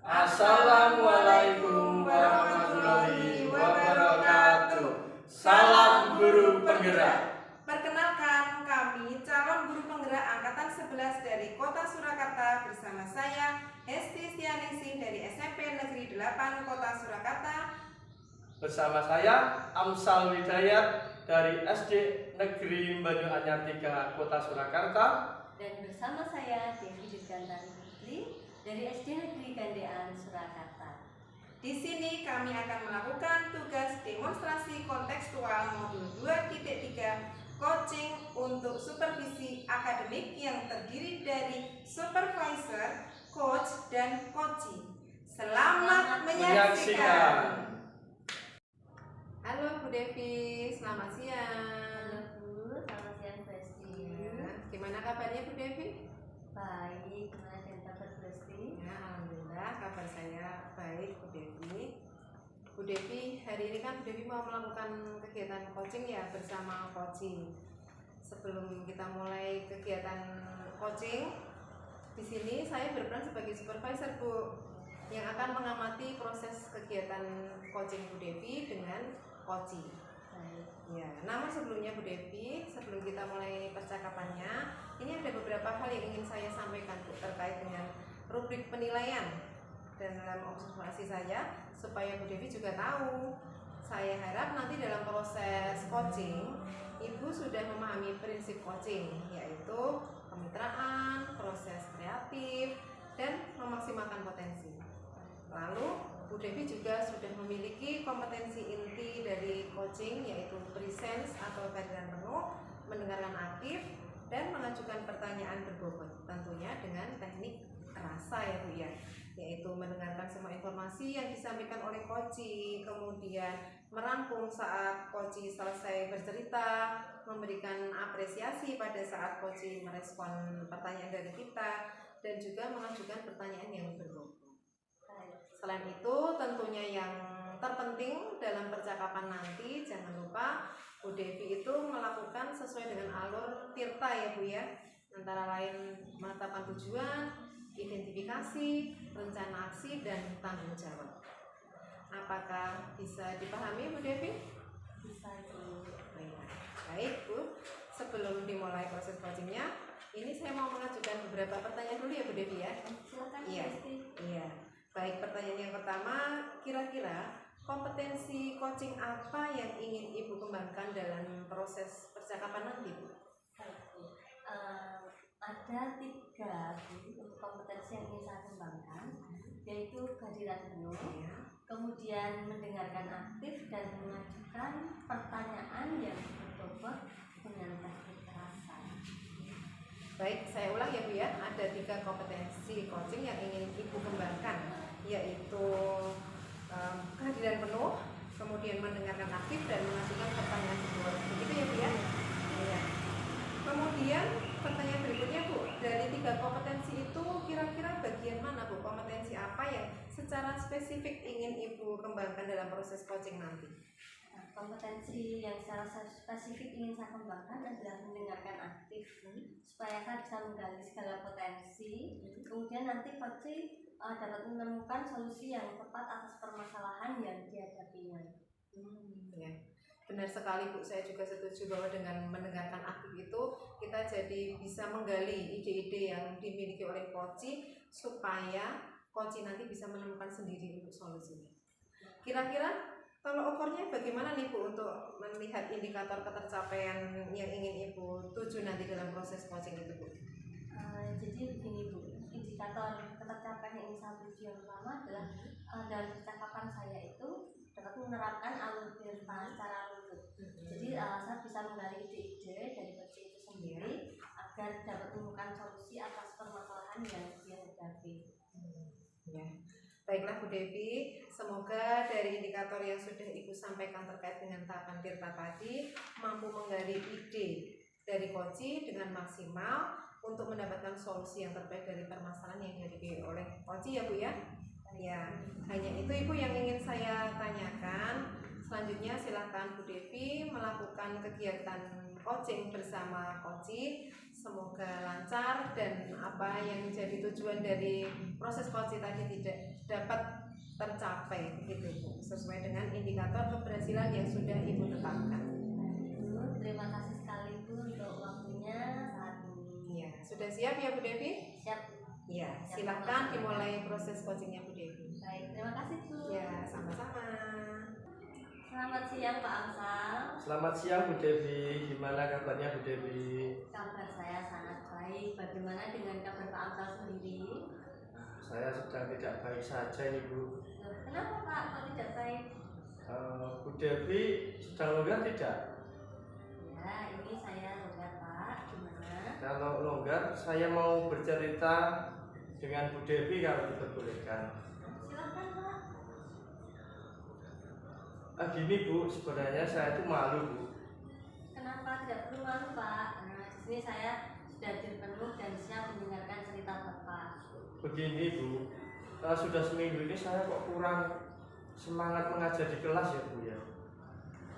Assalamualaikum warahmatullahi wabarakatuh. Salam guru penggerak. Perkenalkan, kami calon guru penggerak angkatan 11 dari Kota Surakarta bersama saya Hesti Stianingsih dari SMP Negeri 8 Kota Surakarta. Bersama saya Amsal Widayat dari SD Negeri Banyuanyar 3 Kota Surakarta. Dan bersama saya Devi Dirgantari Putri dari SD Negeri Gandean Surakarta. Di sini kami akan melakukan tugas demonstrasi kontekstual modul 2.3 coaching untuk supervisi akademik yang terdiri dari supervisor, coach, dan coachee. Selamat menyaksikan. Halo Bu Devi, selamat siang. Halo Bu, selamat siang Bu Esti. Gimana kabarnya Bu Devi? Baik, gimana dengan kabar Bu Esti? Ya, alhamdulillah kabar saya baik Bu Devi. Bu Devi, hari ini kan Bu Devi mau melakukan kegiatan coaching ya bersama coaching. Sebelum kita mulai kegiatan coaching, di sini saya berperan sebagai supervisor Bu, yang akan mengamati proses kegiatan coaching Bu Devi dengan coaching. Ya, namun sebelumnya Bu Devi, sebelum kita mulai percakapannya, ini ada beberapa hal yang ingin saya sampaikan Bu, terkait dengan rubrik penilaian dan dalam observasi saya, supaya Bu Devi juga tahu. Saya harap nanti dalam proses coaching, Ibu sudah memahami prinsip coaching, yaitu kemitraan, proses kreatif, dan memaksimalkan potensi. Lalu Bu Devi juga sudah memiliki kompetensi inti dari coaching, yaitu presence atau kehadiran penuh, mendengarkan aktif, dan mengajukan pertanyaan berbobot, tentunya dengan teknik rasa ya Bu ya, yaitu mendengarkan semua informasi yang disampaikan oleh coaching, kemudian merangkum saat coaching selesai bercerita, memberikan apresiasi pada saat coaching merespon pertanyaan dari kita, dan juga mengajukan pertanyaan yang berbobot. Selain itu, tentunya yang terpenting dalam percakapan nanti, jangan lupa Bu Devi itu melakukan sesuai dengan alur tirta ya Bu ya, antara lain menetapkan tujuan, identifikasi, rencana aksi, dan tanggung jawab. Apakah bisa dipahami Bu Devi? Bisa Bu. Baik Bu, sebelum dimulai proses coachingnya, ini saya mau mengajukan beberapa pertanyaan dulu ya Bu Devi ya. Silakan Bu Iya. Esti. Iya. Baik, pertanyaan yang pertama, kira-kira kompetensi coaching apa yang ingin Ibu kembangkan dalam proses percakapan nanti Bu? Baik Bu. Ada 3 Bu untuk kompetensi yang ingin saya kembangkan, yaitu kehadiran penuh, kemudian mendengarkan aktif, dan mengajukan pertanyaan yang berbobot dengan teknik rasa. Baik, saya ulang ya Bu ya, ada 3 kompetensi coaching yang ingin Ibu kembangkan, yaitu kehadiran penuh, kemudian mendengarkan aktif, dan mengajukan pertanyaan berbobot. Begitu ya Bu ya? Iya. Kemudian pertanyaan berikutnya Bu, dari 3 kompetensi itu kira-kira bagian mana Bu, kompetensi apa yang secara spesifik ingin Ibu kembangkan dalam proses coaching nanti? Kompetensi yang secara spesifik ingin saya kembangkan adalah mendengarkan aktif, supaya saya bisa menggali segala potensi, kemudian nanti coaching dapat menemukan solusi yang tepat atas permasalahan yang dihadapinya. Ya. Benar sekali Bu, saya juga setuju bahwa dengan mendengarkan aktif itu kita jadi bisa menggali ide-ide yang dimiliki oleh coaching, supaya coaching nanti bisa menemukan sendiri untuk solusinya. Kira-kira kalau ukurnya bagaimana nih Bu untuk melihat indikator ketercapaian yang ingin Ibu tuju nanti dalam proses coaching itu Bu? Jadi begini Bu, indikator ketercapaian yang ingin saya tuju yang pertama adalah dalam percakapan saya itu dapat menerapkan alur tirta secara rutin. Jadi saya bisa menggali ide-ide dari coaching itu sendiri agar dapat menemukan solusi atas permasalahan yang dia hadapi. Ya. Baiklah Bu Devi, semoga dari indikator yang sudah Ibu sampaikan terkait dengan tahapan tirta tadi mampu menggali ide dari coaching dengan maksimal untuk mendapatkan solusi yang terbaik dari permasalahan yang dihadapi oleh coaching ya Bu ya. Ya, hanya itu Ibu yang ingin saya tanyakan. Selanjutnya silakan Bu Devi melakukan kegiatan coaching bersama coaching Semoga lancar dan apa yang jadi tujuan dari proses coaching tadi tidak dapat tercapai begitu Bu, sesuai dengan indikator keberhasilan yang sudah Ibu tetapkan. Bu, terima kasih sekali Bu untuk waktunya saat ini. Ya, sudah siap ya Bu Devi? Siap. Ya, silahkan dimulai proses coachingnya Bu Devi. Baik, terima kasih Bu. Ya, sama-sama. Selamat siang Pak Amsal. Selamat siang Bu Devi, gimana kabarnya Bu Devi? Kabar saya sangat baik. Bagaimana dengan kabar Pak Amsal sendiri? Saya sedang tidak baik saja ini Bu. Loh, kenapa Pak? Kok tidak baik? Bu Devi sedang longgar tidak? Ya, ini saya longgar Pak. Gimana? Kalau longgar, saya mau bercerita dengan Bu Devi kalau diperbolehkan. Silahkan Pak. Gini Bu, sebenarnya saya itu malu Bu. Kenapa tidak perlu malu Pak? Nah, di sini saya sudah penuh dan siap mendengarkan cerita Bapak. Begini Bu, sudah seminggu ini saya kok kurang semangat mengajar di kelas ya Bu ya.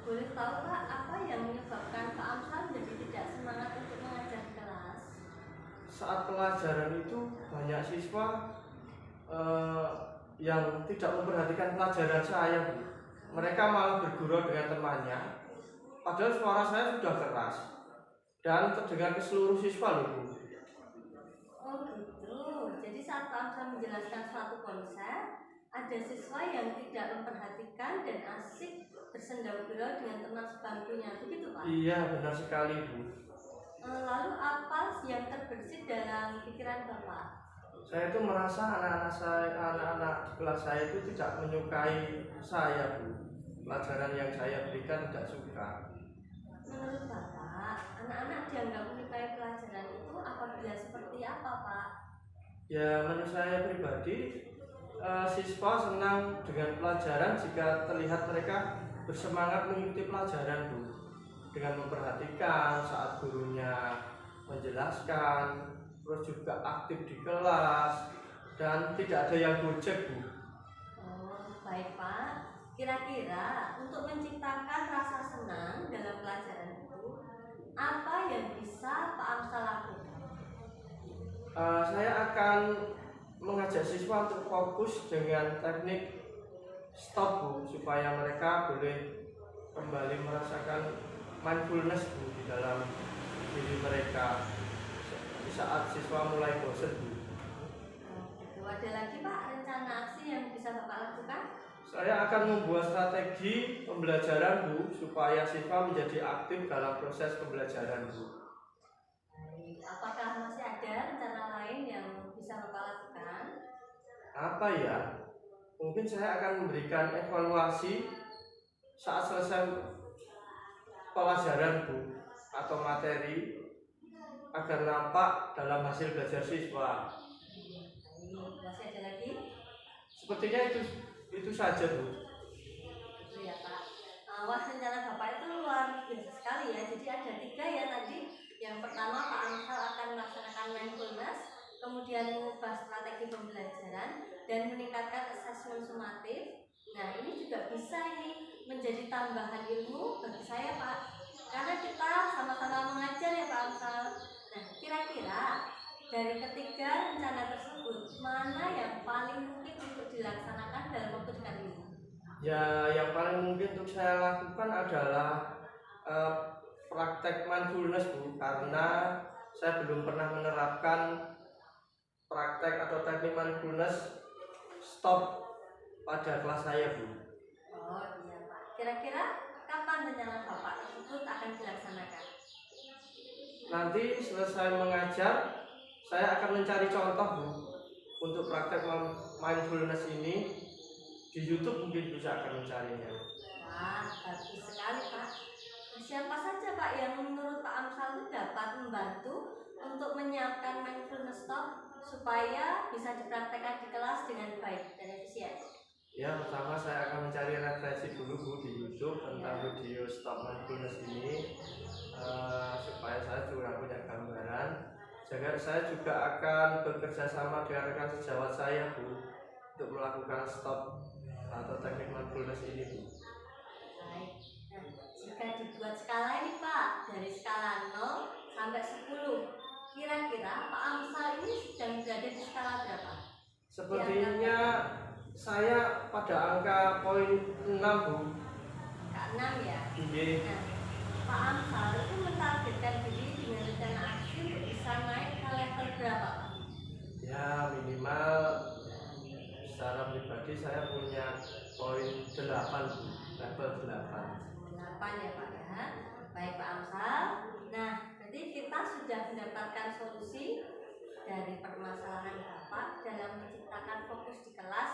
Boleh tahu Pak, apa yang menyebabkan Pak Amsal menjadi tidak semangat untuk mengajar di kelas? Saat pelajaran itu banyak siswa yang tidak memperhatikan pelajaran saya Bu. Mereka malah bergurau dengan temannya, padahal suara saya sudah keras dan terdengar ke seluruh siswa loh Bu. Oh gitu, jadi saat Pak Amsal menjelaskan suatu konsep, ada siswa yang tidak memperhatikan dan asik bersenda-gurau dengan teman sebangkunya, begitu Pak? Iya benar sekali Bu. Lalu apa yang terbersit dalam pikiran Bapak? Saya itu merasa anak-anak di kelas saya itu tidak menyukai saya Bu. Pelajaran yang saya berikan tidak suka. Menurut Bapak, anak-anak dianggap menyukai pelajaran itu apabila seperti apa Pak? Ya menurut saya pribadi, siswa senang dengan pelajaran jika terlihat mereka bersemangat mengikuti pelajaran Bu, dengan memperhatikan saat gurunya menjelaskan, terus juga aktif di kelas dan tidak ada yang gojek Bu. Oh, baik Pak. Kira-kira untuk menciptakan rasa senang dalam pelajaran itu, apa yang bisa Pak Amsal lakukan? Saya akan mengajak siswa untuk fokus dengan teknik stop Bu, supaya mereka boleh kembali merasakan mindfulness Bu di dalam diri mereka di saat siswa mulai bosan Bu. Gitu. Ada lagi Pak rencana aksi yang bisa Bapak lakukan? Saya akan membuat strategi pembelajaran Bu, supaya siswa menjadi aktif dalam proses pembelajaran Bu. Baik. Apakah masih ada rencana lain yang bisa Bapak lakukan? Apa ya? Mungkin saya akan memberikan evaluasi saat selesai pelajaran Bu, atau materi, agar nampak dalam hasil belajar siswa. Baik. Masih ada lagi? Sepertinya itu saja Bu. Itu ya Pak. Wah, rencana Bapak itu luar biasa sekali ya. Jadi ada 3 ya tadi. Yang pertama Pak Amsal akan melaksanakan mindfulness, kemudian mengubah strategi pembelajaran dan meningkatkan asesmen sumatif. Nah ini juga bisa ini menjadi tambahan ilmu bagi saya Pak, karena kita sama-sama mengajar ya Pak Amsal. Nah kira-kira dari ketiga rencana tersebut, mana yang paling mungkin untuk dilaksanakan dalam waktu dekat ini? Ya, yang paling mungkin untuk saya lakukan adalah praktek mindfulness Bu, karena saya belum pernah menerapkan praktek atau teknik mindfulness stop pada kelas saya Bu. Oh iya Pak, kira-kira kapan rencana Bapak tersebut akan dilaksanakan? Nanti selesai mengajar, saya akan mencari contoh Bu untuk praktek mindfulness ini di YouTube, mungkin bisa akan mencarinya. Wah, bagus sekali Pak. Siapa saja Pak yang menurut Pak Amsal itu dapat membantu untuk menyiapkan mindfulness stop supaya bisa dipraktekkan di kelas dengan baik dan efisien? Ya, pertama saya akan mencari referensi dulu Bu di YouTube tentang video stop mindfulness ini, supaya saya juga punya gambaran. Saya juga akan bekerja sama dengan rekan sejawat saya Bu untuk melakukan stop atau teknik mindfulness ini Bu. Baik. Nah, jika dibuat skala ini Pak, dari skala 0 sampai 10, kira-kira Pak Amsal ini sedang berada di skala berapa? Sepertinya saya pada angka poin 6 Bu. Angka 6 ya. Iya. Nah, Pak Amsal itu mentargetkan diri dengan rencana aksi untuk bisa naik ke level berapa Pak? Ya minimal secara pribadi saya punya poin 8 Bu. Level 8. 8 ya Pak ya. Baik Pak Amsal. Nah, berarti kita sudah mendapatkan solusi dari permasalahan Bapak dalam menciptakan fokus di kelas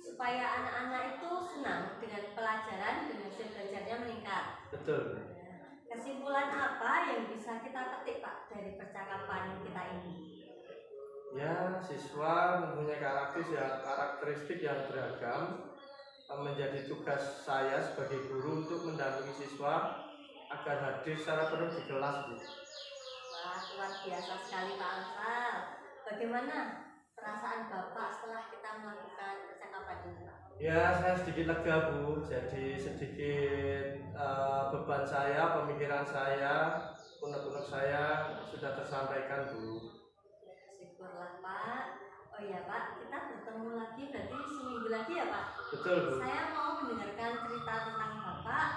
supaya anak-anak itu senang dengan pelajaran dan hasil belajarnya meningkat. Betul. Kesimpulan apa yang bisa kita petik Pak dari percakapan kita ini? Ya, siswa mempunyai karakteristik yang beragam. Menjadi tugas saya sebagai guru untuk mendampingi siswa agar hadir secara penuh di kelas, Bu. Wah, luar biasa sekali Pak Amsal. Bagaimana perasaan Bapak setelah kita melakukan percakapan ini Pak? Ya, saya sedikit lega, Bu. Jadi sedikit beban saya, pemikiran saya, unek-unek saya sudah tersampaikan, Bu. Syukurlah Pak. Oh iya Pak, kita bertemu lagi berarti seminggu lagi ya Pak? Betul, Bu. Saya mau mendengarkan cerita tentang Bapak,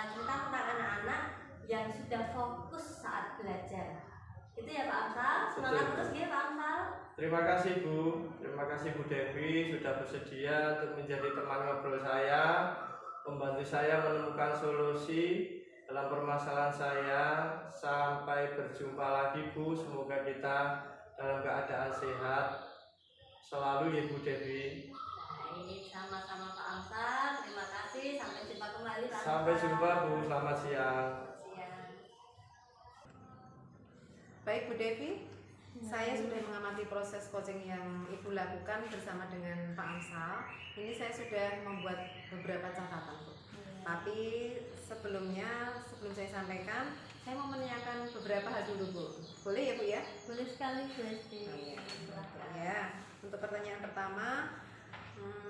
cerita tentang anak-anak yang sudah fokus saat belajar. Itu ya Pak Amsal, semangat Betul. terus ya Pak Amsal. Terima kasih, Bu. Terima kasih Bu Devi sudah bersedia untuk menjadi teman ngobrol saya, membantu saya menemukan solusi dalam permasalahan saya. Sampai berjumpa lagi, Bu. Semoga kita dalam keadaan sehat selalu ya Bu Devi. Baik, sama-sama Pak Amsal. Terima kasih. Sampai jumpa kembali Pak Amsal. Sampai jumpa, Bu. Selamat siang. Siang. Baik Bu Devi, saya sudah mengamati proses coaching yang Ibu lakukan bersama dengan Pak Amsal. Ini saya sudah membuat beberapa catatan, Bu. Tapi sebelum saya sampaikan, saya mau menanyakan beberapa hal dulu, Bu. Boleh ya, Bu ya? Boleh sekali Bu Esti. Silakan. Ya, untuk pertanyaan pertama,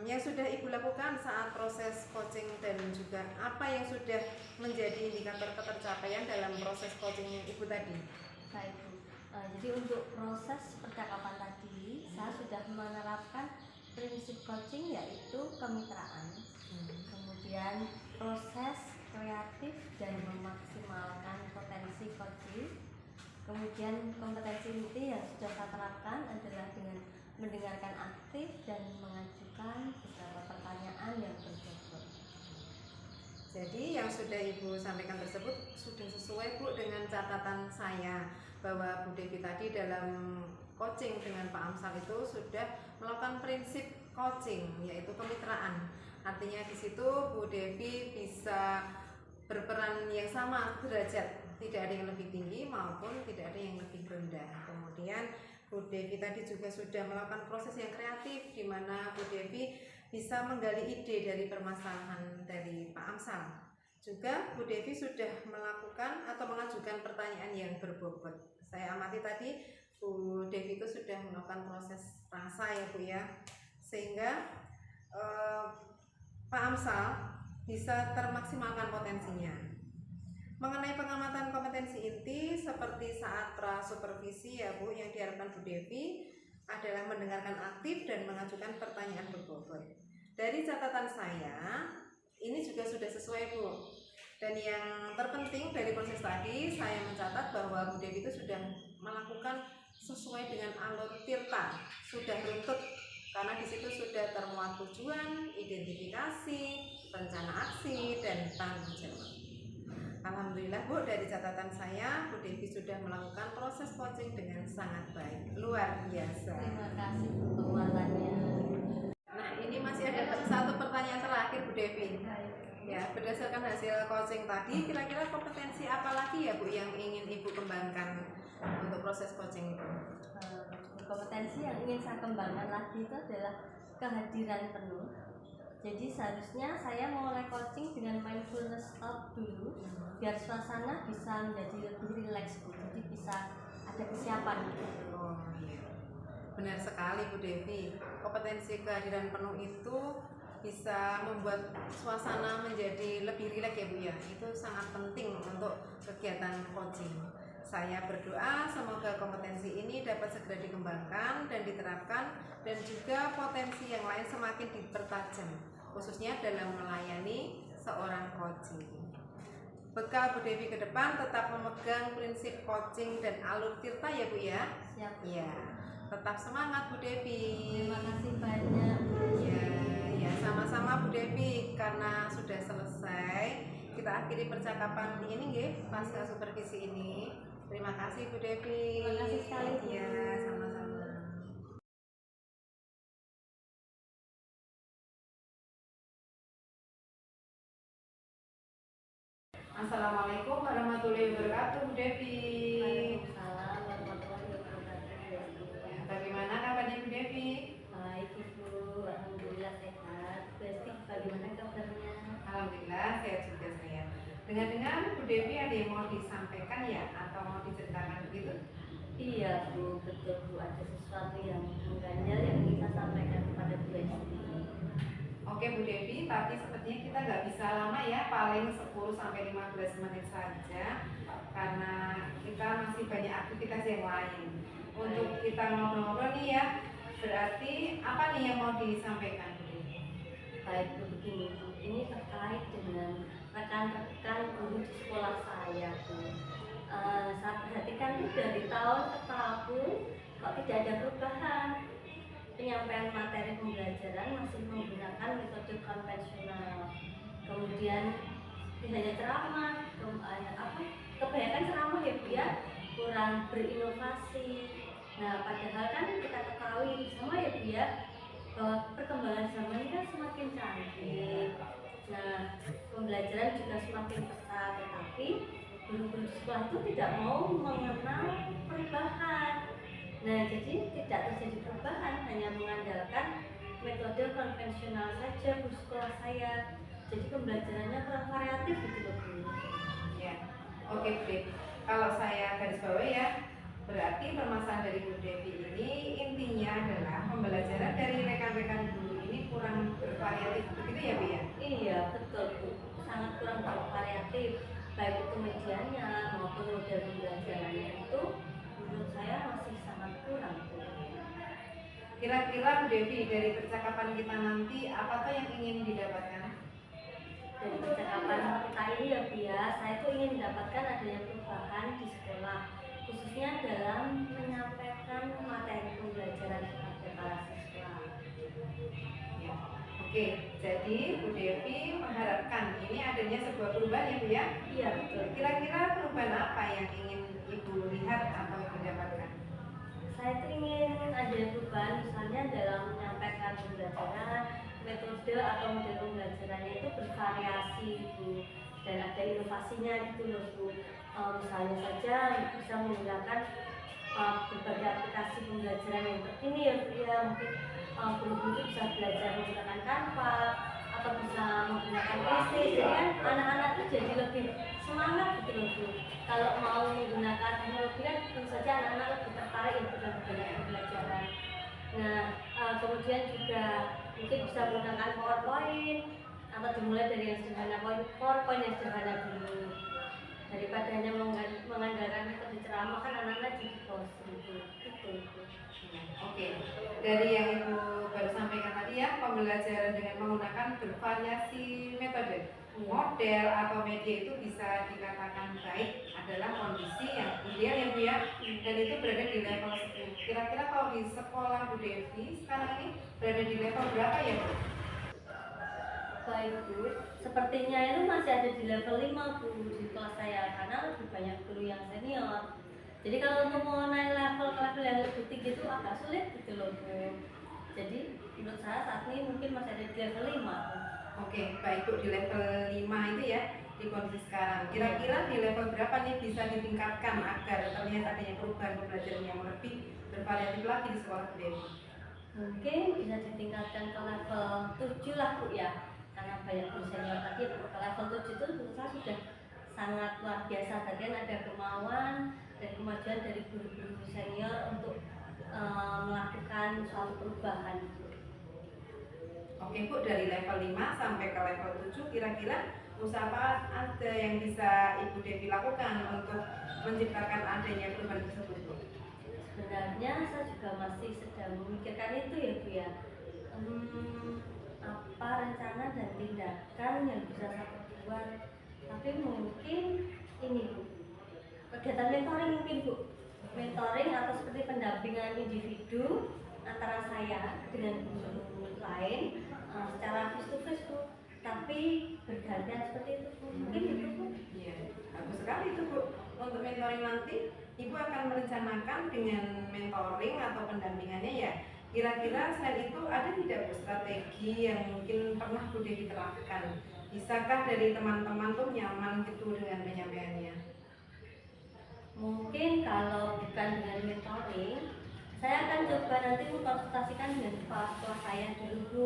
yang sudah Ibu lakukan saat proses coaching dan juga apa yang sudah menjadi indikator ketercapaian dalam proses coaching Ibu tadi? Baik Bu. Jadi untuk proses percakapan tadi, saya sudah menerapkan prinsip coaching yaitu kemitraan. Kemudian proses kreatif dan memaksimalkan potensi coaching. Kemudian kompetensi inti yang sudah saya terapkan adalah dengan mendengarkan aktif dan mengajukan beberapa pertanyaan yang berbobot. Jadi yang sudah Ibu sampaikan tersebut sudah sesuai Bu dengan catatan saya bahwa Bu Devi tadi dalam coaching dengan Pak Amsal itu sudah melakukan prinsip coaching yaitu kemitraan. Artinya di situ Bu Devi bisa berperan yang sama derajat, tidak ada yang lebih tinggi maupun tidak ada yang lebih rendah. Kemudian Bu Devi tadi juga sudah melakukan proses yang kreatif di mana Bu Devi bisa menggali ide dari permasalahan dari Pak Amsal. Juga Bu Devi sudah melakukan atau mengajukan pertanyaan yang berbobot. Saya amati tadi Bu Devi itu sudah melakukan proses rasa ya Bu ya, sehingga Pak Amsal bisa termaksimalkan potensinya. Mengenai pengamatan kompetensi inti seperti saat pra-supervisi ya Bu, yang diharapkan Bu Devi adalah mendengarkan aktif dan mengajukan pertanyaan berbobot. Dari catatan saya, ini juga sudah sesuai Bu. Dan yang terpenting dari proses tadi, saya mencatat bahwa Bu Devi itu sudah melakukan sesuai dengan alur tirta, sudah runtut karena di situ sudah termuat tujuan, identifikasi, rencana aksi, dan tanggung jawab. Alhamdulillah Bu, dari catatan saya Bu Devi sudah melakukan proses coaching dengan sangat baik, luar biasa. Terima kasih untuk penguatannya. Nah ini masih ada satu pertanyaan terakhir Bu Devi. Ya, berdasarkan hasil coaching tadi, kira-kira kompetensi apa lagi ya Bu yang ingin Ibu kembangkan untuk proses coaching itu? Kompetensi yang ingin saya kembangkan lagi itu adalah kehadiran penuh. Jadi seharusnya saya mulai coaching dengan mindfulness stop dulu, biar suasana bisa menjadi lebih rileks Bu. Jadi bisa ada kesiapan gitu. Oh iya, benar sekali Bu Devi. Kompetensi kehadiran penuh itu bisa membuat suasana menjadi lebih rileks ya Bu ya. Itu sangat penting untuk kegiatan coaching. Saya berdoa semoga kompetensi ini dapat segera dikembangkan dan diterapkan, dan juga potensi yang lain semakin dipertajam, khususnya dalam melayani seorang coaching. Bekal Bu Devi ke depan tetap memegang prinsip coaching dan alur tirta ya Bu ya. Siap. Ya, tetap semangat Bu Devi. Terima kasih banyak. Ya, sama-sama Bu Devi. Karena sudah selesai, kita akhiri percakapan ini nggih, pasca supervisi ini. Terima kasih Bu Devi. Terima kasih sekali, Bu. Ya, sama-sama. Assalamualaikum warahmatullahi wabarakatuh Bu Devi. Waalaikumsalam warahmatullahi wabarakatuh. Bagaimana kabarnya Bu Devi? Baik Ibu, alhamdulillah sehat. Besti, bagaimana kabarnya? Alhamdulillah sehat juga saya. Dengar-dengar Bu Devi ada yang mau disampaikan ya, atau mau diceritakan begitu? Iya Bu, betul Bu, ada sesuatu yang mengganjal yang kita sampaikan kepada Bu Esti. Oke Bu Devi, tapi sepertinya kita nggak bisa lama ya, paling 10-15 menit saja, karena kita masih banyak aktivitas yang lain. Untuk kita ngobrol-ngobrol nih ya, berarti apa nih yang mau disampaikan Bu Devi? Baik Bu, begini Bu, ini terkait dengan rekan-rekan guru di sekolah saya Bu. Saya perhatikan tuh dari tahun ke tahun kok tidak ada perubahan. Penyampaian materi pembelajaran masih menggunakan metode konvensional. Kemudian tidak hanya ceramah, kebanyakan ceramah ya Bu ya, kurang berinovasi. Nah, padahal kan kita ketahui bersama ya Bu ya, bahwa perkembangan zaman ini kan semakin canggih. Nah, pembelajaran juga semakin pesat, tetapi guru-guru di sekolah itu tidak mau mengenal perubahan. Nah, jadi tidak terjadi perubahan, hanya mengandalkan metode konvensional saja di sekolah saya. Jadi pembelajarannya kurang variatif gitu loh Bu. Ya, oke Bu Devi. Kalau saya garis bawah ya, berarti permasalahan dari Bu Devi ini intinya adalah pembelajaran dari rekan-rekan guru ini kurang bervariatif, begitu ya Bu ya? Iya, betul Bu. Sangat kurang bervariatif, baik itu medianya maupun model pembelajarannya itu menurut saya masih sangat kurang Bu. Kira-kira Bu Devi, dari percakapan kita nanti apa tuh yang ingin didapatkan? Dari percakapan kita ini ya Bu ya, saya tuh ingin mendapatkan adanya perubahan di sekolah, khususnya dalam menyampaikan materi pembelajaran kepada para siswa. Ya. Oke, jadi Bu Devi mengharapkan ini adanya sebuah perubahan ya Bu ya? Iya betul. Kira-kira perubahan apa yang ingin Ibu lihat atau mendapatkan? Saya tuh ingin ada perubahan misalnya dalam menyampaikan pembelajaran, metode atau model pembelajarannya itu bervariasi Bu, dan ada inovasinya gitu loh Bu. Misalnya saja bisa menggunakan berbagai aplikasi pembelajaran yang terkini ya Bu ya, mungkin guru-guru itu bisa belajar menggunakan Canva atau bisa menggunakan PC, jadi kan anak-anak itu jadi lebih semangat gitu loh Bu. Kalau mau menggunakan teknologi kan tentu saja anak-anak lebih tertarik untuk berbagai pembelajaran. Nah, kemudian juga mungkin bisa menggunakan PowerPoint atau dimulai dari yang sederhana, PowerPoint yang sederhana dulu, daripada hanya mengandalkan metode ceramah kan anak-anak jadi bosan gitu. Oke, dari yang Ibu baru sampaikan tadi ya, pembelajaran dengan menggunakan bervariasi metode, model atau media itu bisa dikatakan baik adalah kondisi yang ideal ya Bu ya, dan itu berada di level 10. Kira-kira kalau di sekolah Bu Devi sekarang ini berada di level berapa ya Bu? Baik Bu, sepertinya itu masih ada di level 5 Bu di kelas saya, karena lebih banyak guru yang senior. Jadi kalau untuk mau naik level ke level yang lebih tinggi itu agak sulit gitu loh Bu. Jadi menurut saya saat ini mungkin masih ada di level 5 Bu. Oke, baik Bu, di level 5 itu ya, di kondisi sekarang. Kira-kira di level berapa nih bisa ditingkatkan agar terlihat adanya perubahan pembelajaran yang lebih bervariatif lagi di sekolah Bu Devi? Mungkin bisa ditingkatkan ke level 7 lah Bu ya, karena banyak guru senior tadi ke level 7 itu menurut saya sudah sangat luar biasa. Bagian ada kemauan dan kemajuan dari guru-guru senior untuk melakukan suatu perubahan. Oke Bu, dari level 5 sampai ke level 7 kira-kira usaha apa ada yang bisa Ibu Devi lakukan untuk menciptakan adanya perubahan tersebut Bu? Sebenarnya saya juga masih sedang memikirkan itu ya Bu ya. Apa rencana dan tindakan yang bisa saya buat, tapi mungkin ini Bu, kegiatan mentoring mungkin Bu, mentoring atau seperti pendampingan individu antara saya dengan guru lain secara face to face Bu, tapi bergantian seperti itu Bu. Mungkin itu Bu. Iya, bagus sekali itu Bu. Untuk mentoring nanti Ibu akan merencanakan dengan mentoring atau pendampingannya ya. Kira-kira selain itu ada tidak Bu strategi yang mungkin pernah Bu Devi terapkan? Bisakah dari teman-teman tuh nyaman gitu dengan penyampaiannya? Mungkin kalau bukan dengan mentoring, saya akan coba nanti mengkonsultasikan dengan kepala sekolah saya dulu Bu,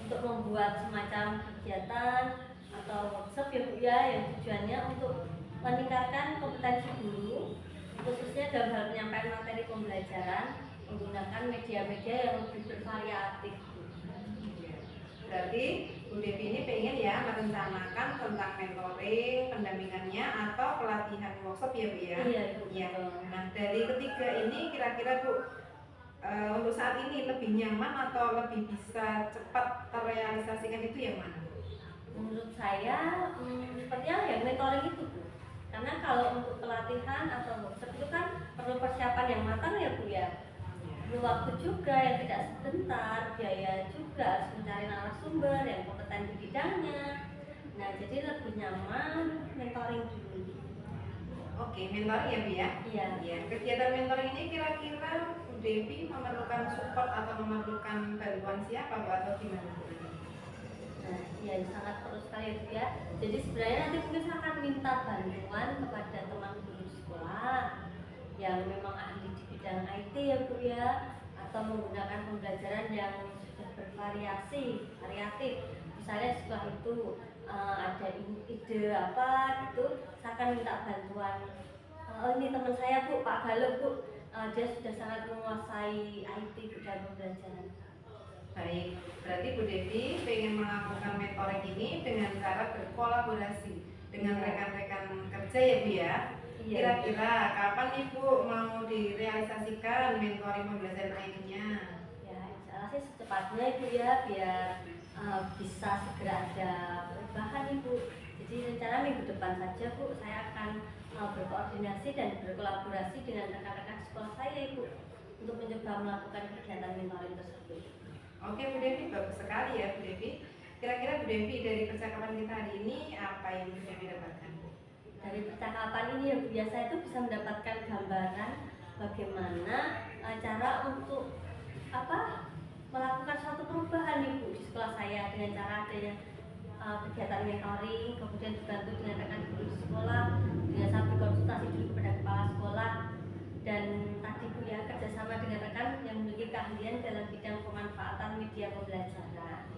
untuk membuat semacam kegiatan atau workshop ya Bu ya, yang tujuannya untuk meningkatkan kompetensi guru, khususnya dalam hal penyampaian materi pembelajaran menggunakan media-media yang lebih bervariatif Bu. Berarti Bu Devi ini pengen ya merencanakan tentang mentoring, pendampingannya atau pelatihan workshop ya Bu ya? Iya Bu. Ya. Nah dari ketiga ini kira-kira Bu untuk saat ini lebih nyaman atau lebih bisa cepat terrealisasikan itu yang mana? Menurut saya sepertinya yang mentoring itu Bu, karena kalau untuk pelatihan atau workshop itu kan perlu persiapan yang matang ya Bu ya, perlu waktu juga yang tidak sebentar, biaya juga, harus mencari narasumber yang kompeten di bidangnya. Nah jadi lebih nyaman mentoring dulu. Oke, mentoring ya Bu ya? Iya. Ya, kegiatan mentoring ini kira-kira Bu Devi memerlukan support atau memerlukan bantuan siapa Bu atau gimana Bu? Nah, ya sangat perlu sekali ya Bu ya. Jadi sebenarnya nanti mungkin saya akan minta bantuan kepada teman guru sekolah yang memang ahli di bidang IT ya Bu ya, atau menggunakan pembelajaran yang sudah bervariasi, variatif. Misalnya sekolah itu ada ide apa gitu, saya akan minta bantuan. Ini teman saya Bu, Pak Galuh Bu, dia sudah sangat menguasai IT Bu dalam pembelajaran. Baik, berarti Bu Devi pengen melakukan mentoring ini dengan cara berkolaborasi dengan rekan-rekan kerja ya Bu ya? Iya. Kira-kira kapan nih Bu mau direalisasikan mentoring pembelajaran IT-nya? Ya, insya sih secepatnya Ibu ya, biar bisa segera ada perubahan Ibu. Jadi rencana minggu depan saja Bu, saya akan berkoordinasi dan berkolaborasi dengan rekan-rekan sekolah saya Ibu, untuk mencoba melakukan kegiatan mentoring tersebut. Oke Bu Devi, bagus sekali ya Bu Devi. Kira-kira Bu Devi dari percakapan kita hari ini apa yang Bu Devi dapatkan? Dari percakapan ini ya Bu, biasa itu bisa mendapatkan gambaran bagaimana cara untuk melakukan suatu perubahan nih Bu di sekolah saya, dengan cara adanya kegiatan mentoring, kemudian dibantu dengan rekan guru di sekolah, dengan saya berkonsultasi dulu kepada kepala sekolah, dan tadi Bu ya, kerjasama dengan rekan yang memiliki keahlian dalam bidang pemanfaatan media pembelajaran.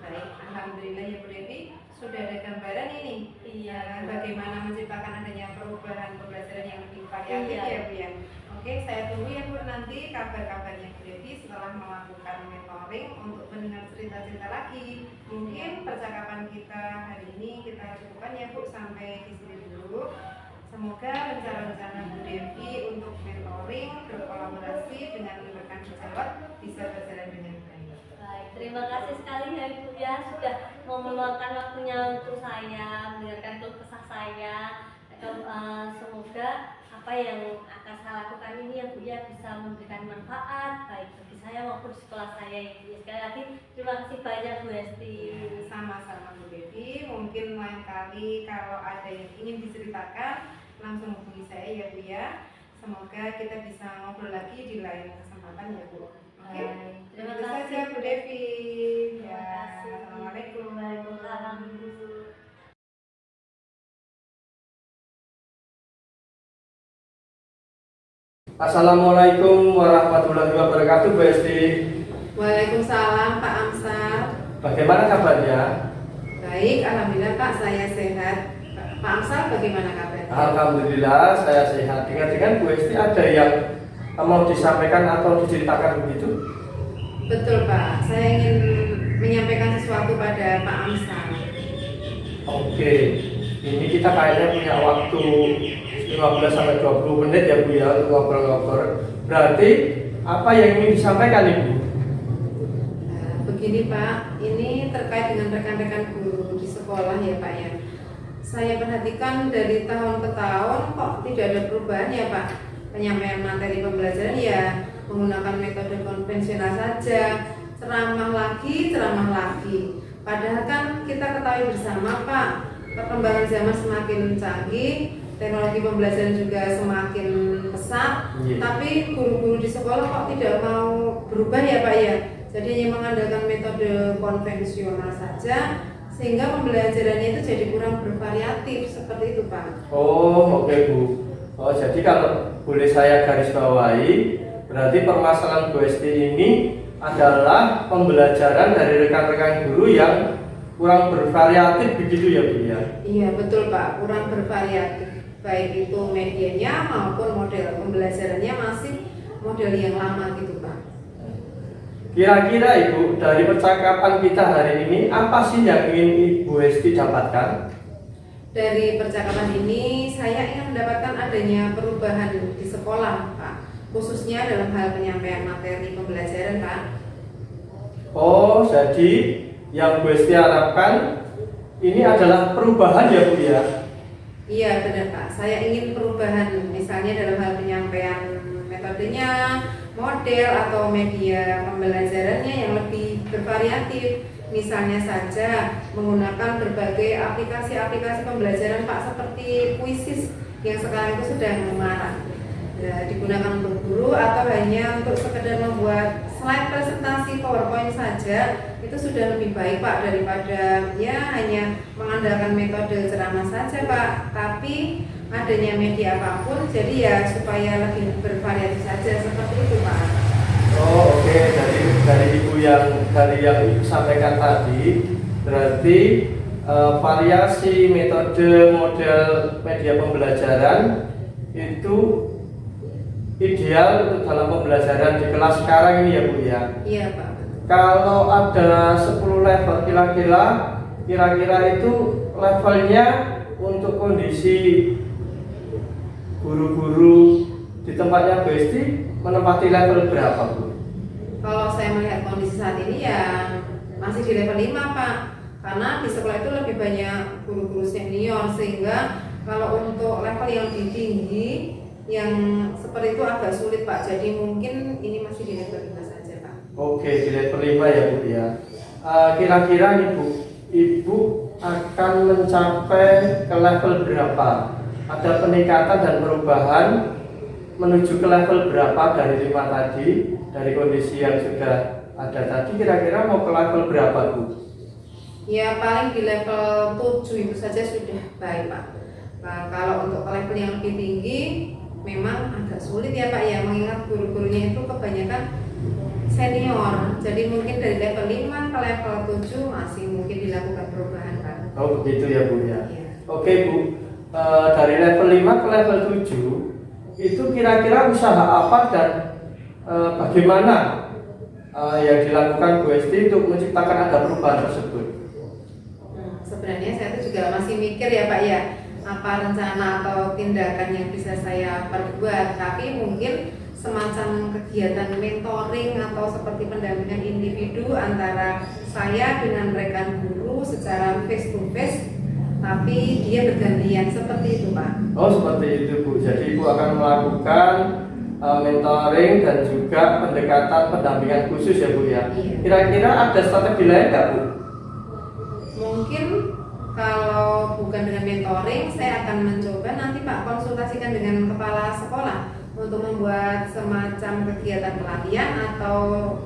Baik, alhamdulillah ya Bu Devi, sudah ada gambaran ini. Iya. Bagaimana menciptakan adanya perubahan pembelajaran yang lebih variatif Iya. ya Bu ya. Oke, saya tunggu ya Bu nanti kabar-kabarnya Bu Devi setelah melakukan mentoring untuk mendengar cerita-cerita lagi. Mungkin percakapan kita hari ini kita cukupkan ya Bu sampai di sini dulu. Semoga rencana-rencana Bu Devi untuk mentoring berkolaborasi dengan rekan sejawat bisa berjalan dengan baik. Baik, terima kasih sekali ya Ibu ya, sudah mau meluangkan waktunya untuk saya, mendengarkan keluh kesah saya. Semoga apa yang akan saya lakukan ini ya Bu ya bisa memberikan manfaat baik bagi saya maupun sekolah saya ya Bu. Sekali lagi terima kasih banyak Bu Hesti. Sama-sama Bu Devi, mungkin lain kali kalau ada yang ingin diceritakan langsung hubungi saya ya Bu ya. Semoga kita bisa ngobrol lagi di lain kesempatan ya Bu. Oke, Terima itu kasih saja Bu Devi. Terima Ya, kasih. Assalamualaikum. Waalaikumsalam. Assalamualaikum warahmatullahi wabarakatuh Bu Esti. Waalaikumsalam Pak Amsal. Bagaimana kabarnya? Baik, alhamdulillah Pak, saya sehat. Pak Amsal bagaimana kabarnya? Alhamdulillah saya sehat. Dengan Bu Esti ada yang mau disampaikan atau diceritakan begitu? Betul Pak, saya ingin menyampaikan sesuatu pada Pak Amsal. Oke, ini kita kayaknya punya waktu 15 sampai 20 menit ya Bu ya untuk ngobrol-ngobrol. Berarti apa yang ingin disampaikan Ibu? Begini Pak, ini terkait dengan rekan-rekan guru di sekolah ya Pak ya. Saya perhatikan dari tahun ke tahun kok tidak ada perubahan ya Pak. Penyampaian materi pembelajaran ya menggunakan metode konvensional saja, ceramah lagi. Padahal kan kita ketahui bersama Pak, perkembangan zaman semakin canggih, teknologi pembelajaran juga semakin pesat, tapi guru-guru di sekolah kok tidak mau berubah ya Pak ya. Jadi hanya mengandalkan metode konvensional saja, sehingga pembelajarannya itu jadi kurang bervariatif seperti itu Pak. Oh oke Bu. Oh jadi kalau boleh saya garis bawahi, berarti permasalahan Bu Esti ini adalah pembelajaran dari rekan-rekan guru yang kurang bervariatif begitu ya Bu ya? Iya betul Pak, kurang bervariatif. Baik itu medianya maupun model pembelajarannya masih model yang lama gitu Pak. Kira-kira Ibu, dari percakapan kita hari ini, apa sih yang ingin Ibu Esti dapatkan? Dari percakapan ini, saya ingin mendapatkan adanya perubahan di sekolah, Pak. Khususnya dalam hal penyampaian materi pembelajaran, Pak. Oh, jadi yang Bu Esti harapkan ini adalah perubahan ya Bu ya? Iya, benar Pak. Saya ingin perubahan, misalnya dalam hal penyampaian metodenya, model atau media pembelajarannya yang lebih bervariatif. Misalnya saja menggunakan berbagai aplikasi-aplikasi pembelajaran Pak, seperti Quizzes yang sekarang itu sudah marak. Digunakan untuk guru atau hanya untuk sekedar membuat slide presentasi PowerPoint saja, itu sudah lebih baik Pak daripada ya hanya mengandalkan metode ceramah saja Pak. Tapi adanya media apapun, jadi ya supaya lebih bervariatif saja seperti itu Pak. Oh oke, dari Ibu yang Ibu sampaikan tadi, berarti variasi metode model media pembelajaran itu ideal untuk dalam pembelajaran di kelas sekarang ini ya Bu ya? Iya Pak. Kalau ada 10 level kira-kira itu levelnya untuk kondisi guru-guru di tempatnya Bu Esti menempati level berapa Bu? Kalau saya melihat kondisi saat ini ya masih di level 5 Pak. Karena di sekolah itu lebih banyak guru-guru senior, sehingga kalau untuk level yang lebih tinggi yang seperti itu agak sulit Pak. Jadi mungkin ini masih di level 5 saja Pak. Oke, di level 5 ya Bu ya. Kira-kira Ibu akan mencapai ke level berapa? Ada peningkatan dan perubahan menuju ke level berapa dari 5 tadi, dari kondisi yang sudah ada tadi, kira-kira mau ke level berapa Bu? Ya paling di level 7 itu saja sudah baik Pak. Nah, kalau untuk ke level yang lebih tinggi memang agak sulit ya Pak ya, mengingat guru-gurunya itu kebanyakan senior. Jadi mungkin dari level 5 ke level 7 masih mungkin dilakukan perubahan Pak. Oh begitu ya Bu ya. Ya. Oke Bu, dari level 5 ke level 7 itu kira-kira usaha apa dan bagaimana yang dilakukan Bu Esti untuk menciptakan ada perubahan tersebut? Sebenarnya saya itu juga masih mikir ya Pak ya, apa rencana atau tindakan yang bisa saya perbuat. Tapi mungkin semacam kegiatan mentoring atau seperti pendampingan individu antara saya dengan rekan guru secara face to face, tapi dia bergantian seperti itu Pak. Oh seperti itu Bu, jadi Ibu akan melakukan mentoring dan juga pendekatan pendampingan khusus ya Bu ya. Iya. Kira-kira ada strategi lain nggak Bu? Mungkin kalau bukan dengan mentoring, saya akan mencoba nanti Pak konsultasikan dengan kepala sekolah untuk membuat semacam kegiatan pelatihan atau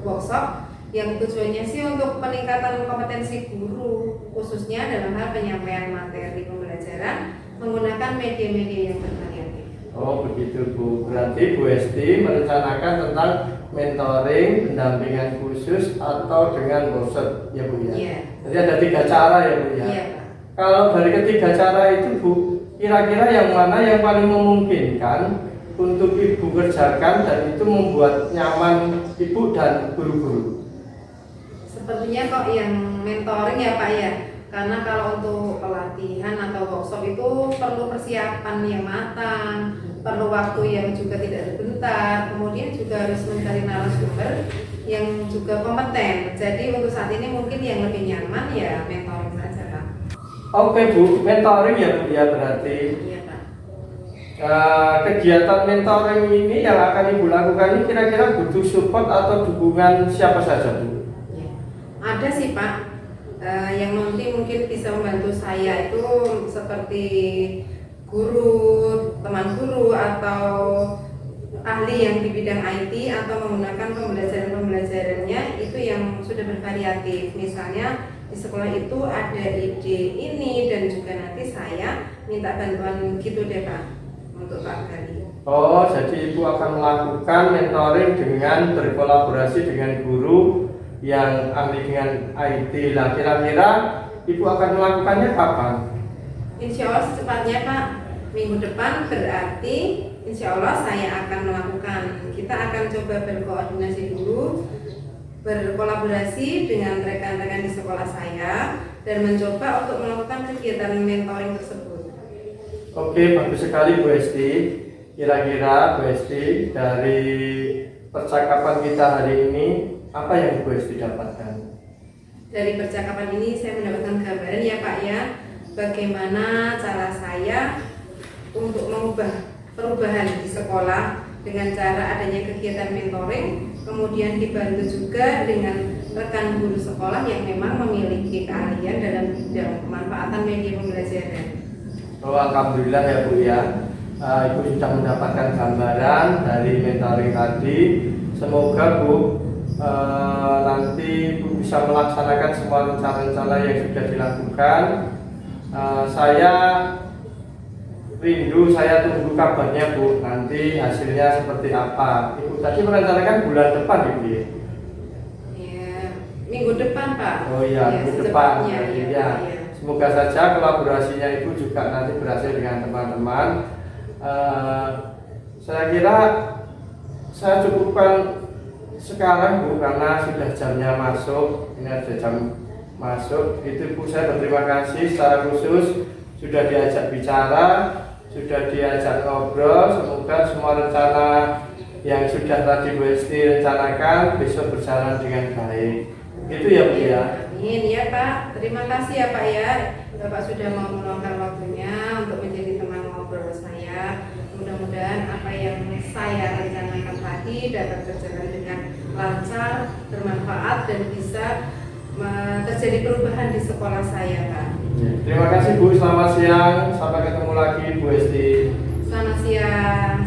workshop yang tujuannya sih untuk peningkatan kompetensi guru, khususnya dalam hal penyampaian materi pembelajaran menggunakan media-media yang bervariatif. Oh begitu Bu, berarti Bu Esti merencanakan tentang mentoring, pendampingan khusus atau dengan workshop ya Bu ya? Iya. Jadi ada 3 cara ya Bu ya? Iya Pak. Kalau dari ketiga cara itu Bu, kira-kira yang mana yang paling memungkinkan untuk Ibu kerjakan dan itu membuat nyaman Ibu dan guru-guru? Sepertinya kok yang mentoring ya Pak ya, karena kalau untuk pelatihan atau workshop itu perlu persiapan yang matang, perlu waktu yang juga tidak sebentar, kemudian juga harus mencari narasumber yang juga kompeten. Jadi untuk saat ini mungkin yang lebih nyaman ya mentoring saja Pak. Oke Bu, mentoring ya Bu ya berarti. Iya Pak. Kegiatan mentoring ini yang akan Ibu lakukan ini kira-kira butuh support atau dukungan siapa saja Bu? Ya. Ada sih Pak, yang nanti mungkin bisa membantu saya itu seperti guru, teman guru atau ahli yang di bidang IT atau menggunakan pembelajarannya itu yang sudah bervariatif. Misalnya di sekolah itu ada ide ini dan juga nanti saya minta bantuan gitu deh Pak untuk Pak Gali. Oh, jadi Ibu akan melakukan mentoring dengan berkolaborasi dengan guru yang ahli dengan IT. Lah kira-kira Ibu akan melakukannya kapan? Insya Allah secepatnya Pak. Minggu depan berarti insya Allah saya akan melakukan. Kita akan coba berkoordinasi dulu, berkolaborasi dengan rekan-rekan di sekolah saya dan mencoba untuk melakukan kegiatan mentoring tersebut. Oke, bagus sekali Bu Esti. Kira-kira Bu Esti dari percakapan kita hari ini apa yang Bu Esti dapatkan? Dari percakapan ini saya mendapatkan gambaran ya Pak ya, bagaimana cara saya untuk mengubah perubahan di sekolah dengan cara adanya kegiatan mentoring, kemudian dibantu juga dengan rekan guru sekolah yang memang memiliki keahlian dalam bidang pemanfaatan media pembelajaran. Oh, alhamdulillah ya Bu ya. Ibu sudah mendapatkan gambaran dari mentoring tadi. Semoga Bu nanti Ibu bisa melaksanakan semua rencana-rencana yang sudah dilakukan. Saya rindu, saya tunggu kabarnya Bu, nanti hasilnya seperti apa. Ibu tadi merencanakan bulan depan Ibu ya? Ya, minggu depan Pak. Oh iya, Ya, minggu depan. secepatnya, Ya. ya. Semoga saja kolaborasinya Ibu juga nanti berhasil dengan teman-teman. Saya kira saya cukupkan sekarang Bu, karena sudah jamnya masuk. Ini ada jam masuk. Itu Bu, saya berterima kasih secara khusus sudah diajak bicara, sudah diajak ngobrol. Semoga semua rencana yang sudah tadi Bu Esti rencanakan besok berjalan dengan baik. Itu ya Bu ya. Amin ya Pak. Terima kasih ya Pak ya. Bapak sudah mau meluangkan waktunya untuk menjadi teman ngobrol saya. Mudah-mudahan apa yang saya rencanakan tadi dapat berjalan dengan lancar, bermanfaat dan bisa terjadi perubahan di sekolah saya Pak. Terima kasih Bu, selamat siang. Sampai ketemu lagi Bu Esti. Selamat siang.